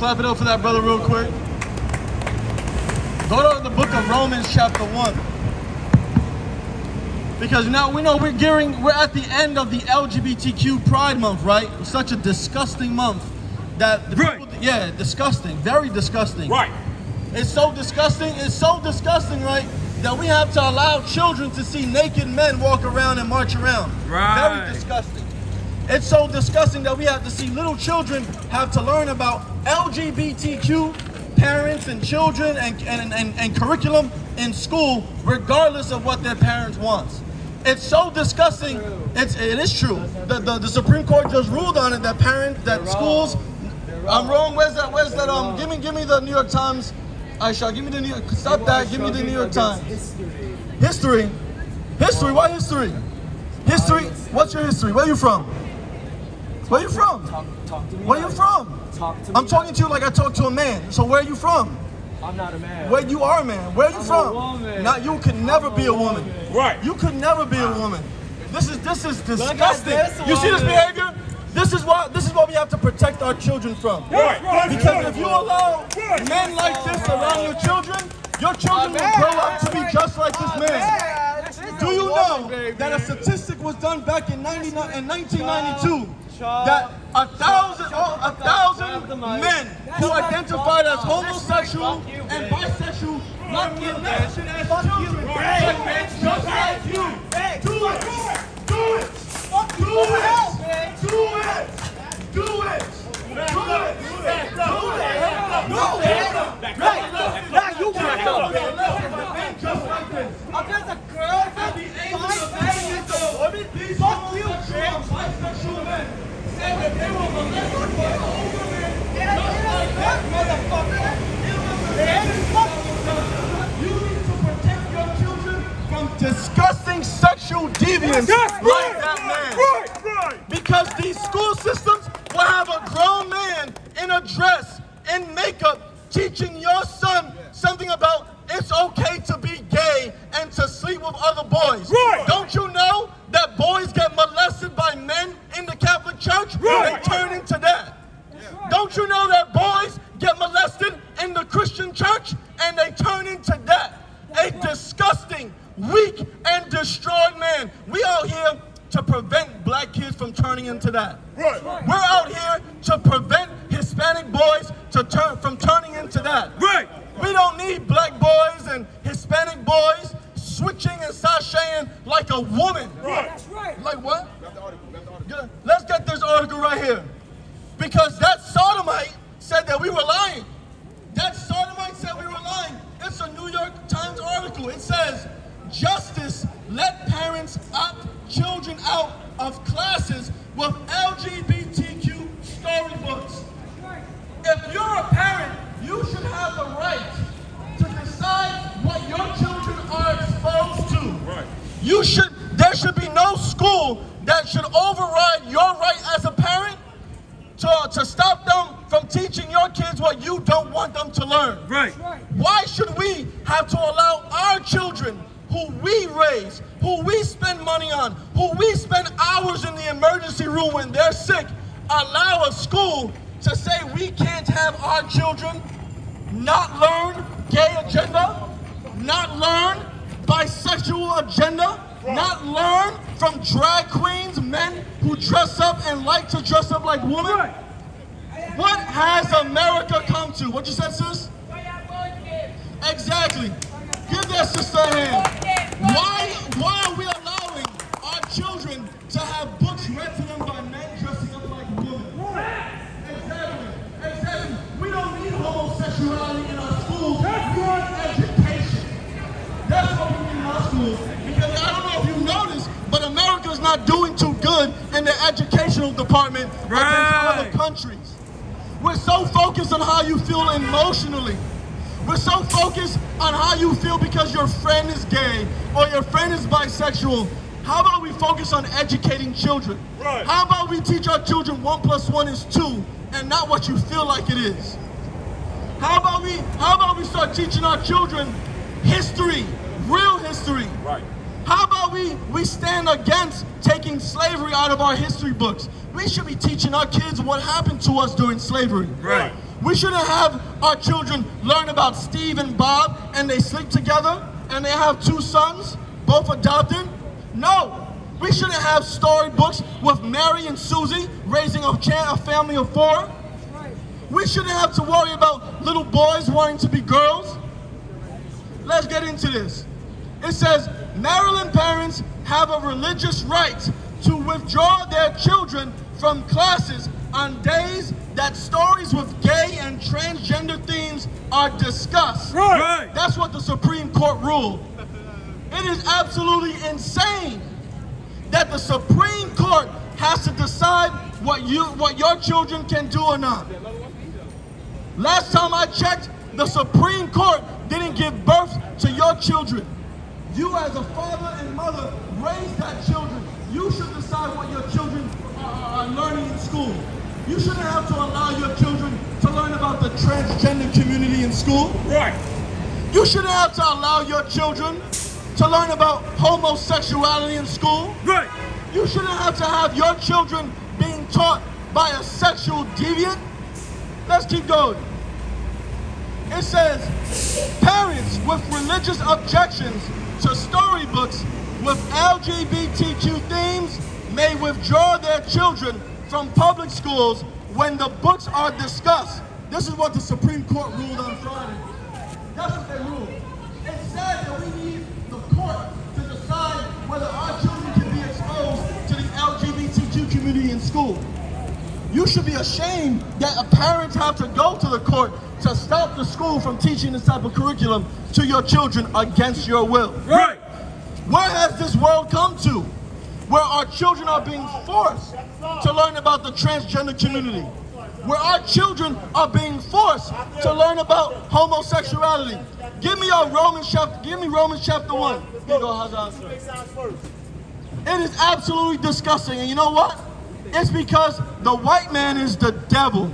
Clap it up for that brother real quick. Go to the book of Romans chapter 1. Because now we know we're at the end of the LGBTQ Pride Month, right? It's such a disgusting month that the people, yeah, disgusting, very disgusting. Right. It's so disgusting, right? That we have to allow children to see naked men walk around and march around. Right. Very disgusting. It's so disgusting that we have to see little children have to learn about LGBTQ parents and children and curriculum in school, regardless of what their parents want. It's so disgusting. It is true. The Supreme Court just ruled on it that schools. I'm wrong. Where's that? Give me the New York Times. Aisha, give me the New York. Stop that. Give me the New York Times. History. Why history? History. What's your history? Where you from? Where you from? Talk to me. Where you from? Talk to me. I'm talking to you like I talk to a man. So where are you from? I'm not a man. Where you are a man. Where are you I'm from? a woman. Now you could never be a woman. Right. You could never be a woman. This is disgusting. this You see this woman. behavior? This is what we have to protect our children from. Right. Because if you allow men like this around your children will grow up to be just like this man. Do you know that a statistic was done back in 1992 that 1,000 men who identified as homosexual and bisexual not get mentioned as children? Just like you. Do it. Do it. Do it. Do it. Do it. Now you back up. Just like this. There's a girl that fuck you, bitch. Bisexual men said that they were molested by older men just like that, motherfucker. You need to protect your children from disgusting sexual deviance like that man. Right. Because these school systems will have a grown man in a dress, in makeup, teaching your son something about it's okay to be gay and to sleep with other boys. Right. Don't you know that boys get molested by men in the Catholic Church? Right. They turn into that. Don't you know that boys get molested in the Christian church and they turn into that? A disgusting, weak, and destroyed man. We out here to prevent black kids from turning into that. Right. We're out here to prevent Hispanic boys from turning into that. Right. We don't need black boys and Hispanic boys switching and sashaying like a woman. Right. That's right. Like what? Yeah, let's get this article right here. Because that sodomite said that we were lying. That sodomite said we were lying. It's a New York Times article. It says, justice let parents opt children out of classes with LGBTQ storybooks. If you're a parent, you should have the right to decide what your children are exposed to. Right. There should be no school that should override your right as a parent to stop them from teaching your kids what you don't want them to learn. Right. Why should we have to allow our children, who we raise, who we spend money on, who we spend hours in the emergency room when they're sick, allow a school to say we can't have our children not learn gay agenda, not learn bisexual agenda, not learn from drag queens, men who dress up and like to dress up like women? Right. What has America come to? What you said, sis? Exactly. Give that sister a hand. Why are we allowing our children to have books read to them by men dressing up like women? Exactly. We don't need homosexuality in our schools. We want education. That's what we need in our schools. Because I don't know if you noticed, but America's not doing too good in the educational department against other countries. We're so focused on how you feel emotionally. We're so focused on how you feel because your friend is gay or your friend is bisexual. How about we focus on educating children? Right. How about we teach our children 1 + 1 is 2 and not what you feel like it is? How about we start teaching our children history, real history? Right. How about we stand against taking slavery out of our history books? We should be teaching our kids what happened to us during slavery. Right. We shouldn't have our children learn about Steve and Bob and they sleep together and they have 2 sons, both adopted. No, we shouldn't have storybooks with Mary and Susie raising a family of 4. We shouldn't have to worry about little boys wanting to be girls. Let's get into this. It says, Maryland parents have a religious right to withdraw their children from classes on days that stories with gay and transgender themes are discussed. Right. That's what the Supreme Court ruled. It is absolutely insane that the Supreme Court has to decide what your children can do or not. Last time I checked, the Supreme Court didn't give birth to your children. You as a father and mother raised that children. You should decide what your children are learning in school. You shouldn't have to allow your children to learn about the transgender community in school. Right. You shouldn't have to allow your children to learn about homosexuality in school. Right. You shouldn't have to have your children being taught by a sexual deviant. Let's keep going. It says, parents with religious objections to storybooks with LGBTQ themes may withdraw their children from public schools when the books are discussed. This is what the Supreme Court ruled on Friday. That's what they ruled. It said that we need the court to decide whether our children can be exposed to the LGBTQ community in school. You should be ashamed that parents have to go to the court to stop the school from teaching this type of curriculum to your children against your will. Right. Where has this world come to? Where our children are being forced to learn about the transgender community. Where our children are being forced to learn about homosexuality. Give me Romans chapter 1. Here you go, Hazan. It is absolutely disgusting. And you know what? It's because the white man is the devil.